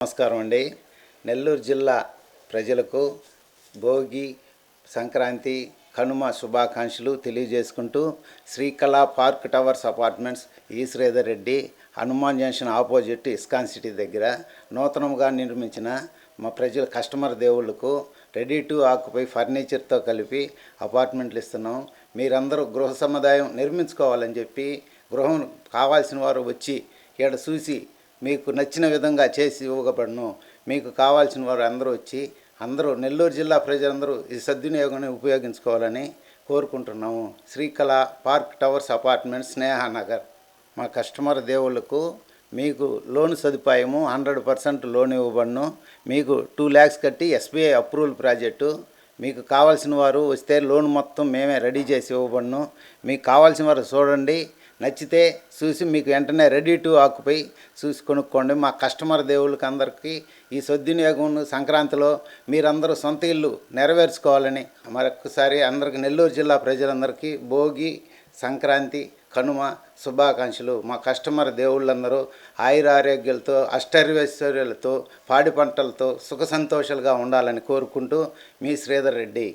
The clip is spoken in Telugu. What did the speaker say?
నమస్కారం అండి. నెల్లూరు జిల్లా ప్రజలకు భోగి, సంక్రాంతి, కనుమ శుభాకాంక్షలు తెలియజేసుకుంటూ Srikala park towers apartments Sridhar Reddy Hanuman junction opposite ISKCON city దగ్గర నూతనంగా నిర్మించిన మా ప్రజల కస్టమర్ దేవుళ్లకు రెడీ టు ఆక్యుపై ఫర్నిచర్తో కలిపి అపార్ట్మెంట్లు ఇస్తున్నాం. మీరందరూ గృహ సముదాయం నిర్మించుకోవాలని చెప్పి గృహం కావాల్సిన వారు వచ్చి ఇక్కడ చూసి మీకు నచ్చిన విధంగా చేసి ఇవ్వబడను. మీకు కావాల్సిన వారు అందరూ వచ్చి అందరూ నెల్లూరు జిల్లా ప్రజలందరూ ఈ సద్వినియోగాన్ని ఉపయోగించుకోవాలని కోరుకుంటున్నాము. Srikala park towers apartment, Snehanagar. మా కస్టమర్ దేవుళ్లకు మీకు లోన్ సదుపాయము 100% లోన్ ఇవ్వబడను. మీకు 2 lakhs కట్టి SBI అప్రూవల్ ప్రాజెక్టు. మీకు కావాల్సిన వారు వస్తే లోన్ మొత్తం మేమే రెడీ చేసి ఇవ్వబడను. మీకు కావాల్సిన వారు చూడండి, నచ్చితే చూసి మీకు వెంటనే రెడీ టు ఆక్యుపై చూసి కొనుక్కోండి. మా కస్టమర్ దేవుళ్ళకి అందరికీ ఈ సద్వినియోగం సంక్రాంతిలో మీరందరూ సొంత ఇల్లు నెరవేర్చుకోవాలని మరొకసారి అందరికీ నెల్లూరు జిల్లా ప్రజలందరికీ భోగి, సంక్రాంతి, కనుమ శుభాకాంక్షలు. మా కస్టమర్ దేవుళ్ళందరూ ఆయురారోగ్యాలతో, అష్టైశ్వర్యాలతో, పాడి పంటలతో సుఖ సంతోషాలుగా ఉండాలని కోరుకుంటూ మీ శ్రీధర్ రెడ్డి.